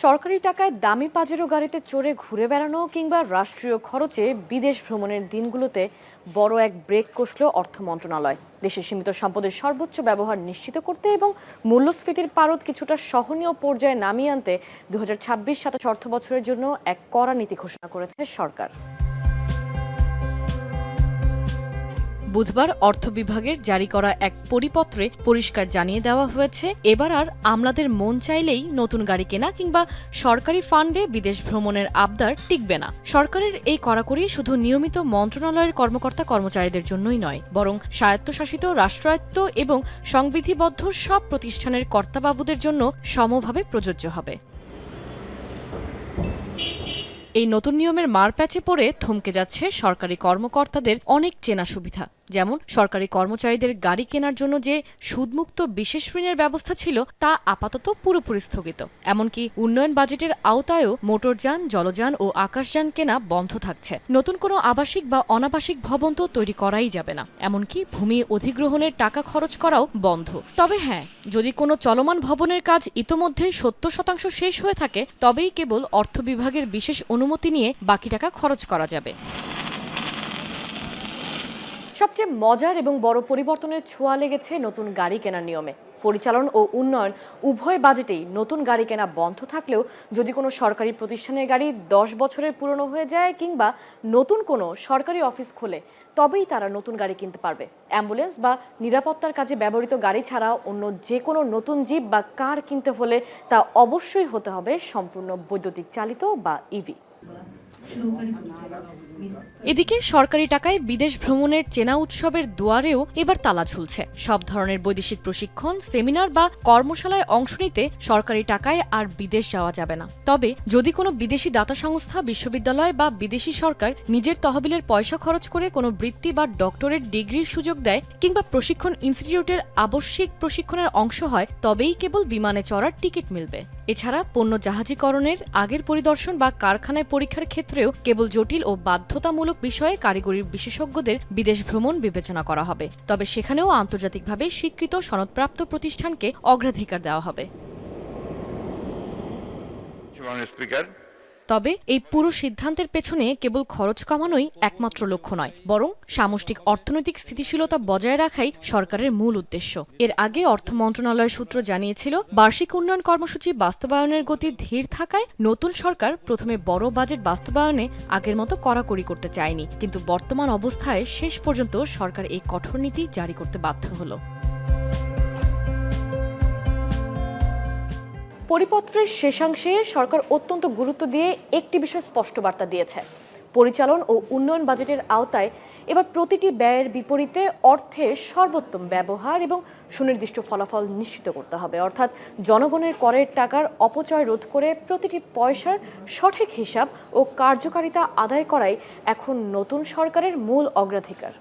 সরকারি টাকায় দামি পাজেরো গাড়িতে চড়ে ঘুরে বেড়ানো কিংবা রাষ্ট্রীয় খরচে বিদেশ ভ্রমণের দিনগুলোতে বড় এক ব্রেক কষল অর্থ মন্ত্রণালয়। দেশের সীমিত সম্পদের সর্বোচ্চ ব্যবহার নিশ্চিত করতে এবং মূল্যস্ফীতির পারদ কিছুটা সহনীয় পর্যায়ে নামিয়ে আনতে 2026-27 অর্থবছরের জন্য এক কড়া নীতি ঘোষণা করেছে সরকার। বুধবার অর্থ বিভাগের জারি করা এক পরিপত্রে পরিষ্কার জানিয়ে দেওয়া হয়েছে, এবার আর আমলাদের মন চাইলেই নতুন গাড়ি কেনা কিংবা সরকারি ফান্ডে বিদেশ ভ্রমণের আবদার টিকবে না। সরকারের এই কড়াকড়ি শুধু নিয়মিত মন্ত্রণালয়ের কর্মকর্তা কর্মচারীদের জন্যই নয়, বরং স্বায়ত্তশাসিত, রাষ্ট্রায়ত্ত এবং সংবিধিবদ্ধ সব প্রতিষ্ঠানের কর্তাবাবুদের জন্য সমভাবে প্রযোজ্য হবে। এই নতুন নিয়মের মারপ্যাচে পড়ে থমকে যাচ্ছে সরকারি কর্মকর্তাদের অনেক চেনা সুবিধা, যেমন সরকারি কর্মচারীদের গাড়ি কেনার জন্য যে সুদমুক্ত বিশেষ ঋণের ব্যবস্থা ছিল তা আপাতত পুরোপুরি স্থগিত। এমনকি উন্নয়ন বাজেটের আওতায়ও মোটরযান, জলযান ও আকাশযান কেনা বন্ধ থাকছে। নতুন কোনো আবাসিক বা অনাবাসিক ভবন তো তৈরি করাই যাবে না, এমনকি ভূমি অধিগ্রহণের টাকা খরচ করাও বন্ধ। তবে হ্যাঁ, যদি কোনো চলমান ভবনের কাজ ইতোমধ্যে 70% শেষ হয়ে থাকে, তবেই কেবল অর্থ বিভাগের বিশেষ অনুমতি নিয়ে বাকি টাকা খরচ করা যাবে। সবচেয়ে মজার এবং বড় পরিবর্তনের ছোঁয়া লেগেছে নতুন গাড়ি কেনার নিয়মে। পরিচালন ও উন্নয়ন উভয় বাজেটেই নতুন গাড়ি কেনা বন্ধ থাকলেও যদি কোনো সরকারি প্রতিষ্ঠানের গাড়ি 10 বছরের পুরনো হয়ে যায় কিংবা নতুন কোনো সরকারি অফিস খোলে, তবেই তারা নতুন গাড়ি কিনতে পারবে। অ্যাম্বুলেন্স বা নিরাপত্তার কাজে ব্যবহৃত গাড়ি ছাড়া অন্য যে কোনো নতুন জিপ বা কার কিনতে হলে তা অবশ্যই হতে হবে সম্পূর্ণ বৈদ্যুতিক চালিত বা ইভি। এদিকে সরকারি টাকায় বিদেশ ভ্রমণের চেনা উৎসবের দুয়ারেও এবার তালা ঝুলছে। সব ধরনের বৈদেশিক প্রশিক্ষণ, সেমিনার বা কর্মশালায় অংশ নিতে সরকারি টাকায় আর বিদেশ যাওয়া যাবে না। তবে যদি কোনো বিদেশি দাতা সংস্থা, বিশ্ববিদ্যালয় বা বিদেশি সরকার নিজের তহবিলের পয়সা খরচ করে কোনো বৃত্তি বা ডক্টরেট ডিগ্রির সুযোগ দেয় কিংবা প্রশিক্ষণ ইনস্টিটিউটের আবশ্যিক প্রশিক্ষণের অংশ হয়, তবেই কেবল বিমানে চড়ার টিকিট মিলবে। এছাড়া পণ্য জাহাজীকরণের আগের পরিদর্শন বা কারখানায় পরীক্ষার ক্ষেত্রেও কেবল জটিল ও বাধ্যতামূলক বিষয়ে কারিগরি বিশেষজ্ঞদের বিদেশ ভ্রমণ বিবেচনা করা হবে। তবে সেখানেও আন্তর্জাতিকভাবে স্বীকৃত সনদপ্রাপ্ত প্রতিষ্ঠানকে অগ্রাধিকার দেওয়া হবে। তবে এই পুরো সিদ্ধান্তের পেছনে কেবল খরচ কমানোই একমাত্র লক্ষ্য নয়, বরং সামষ্টিক অর্থনৈতিক স্থিতিশীলতা বজায় রাখাই সরকারের মূল উদ্দেশ্য। এর আগে অর্থ মন্ত্রণালয় সূত্র জানিয়েছিল, বার্ষিক উন্নয়ন কর্মসূচি বাস্তবায়নের গতি ধীর থাকায় নতুন সরকার প্রথমে বড় বাজেট বাস্তবায়নে আগের মতো কড়াকড়ি করতে চায়নি, কিন্তু বর্তমান অবস্থায় শেষ পর্যন্ত সরকার এই কঠোর নীতি জারি করতে বাধ্য হলো। পরিপত্রের শেষাংশে সরকার অত্যন্ত গুরুত্ব দিয়ে একটি বিষয় স্পষ্ট বার্তা দিয়েছে, পরিচালন ও উন্নয়ন বাজেটের আওতায় এবার প্রতিটি ব্যয়ের বিপরীতে অর্থের সর্বোত্তম ব্যবহার এবং সুনির্দিষ্ট ফলাফল নিশ্চিত করতে হবে। অর্থাৎ জনগণের করের টাকার অপচয় রোধ করে প্রতিটি পয়সার সঠিক হিসাব ও কার্যকারিতা আদায় করাই এখন নতুন সরকারের মূল অগ্রাধিকার।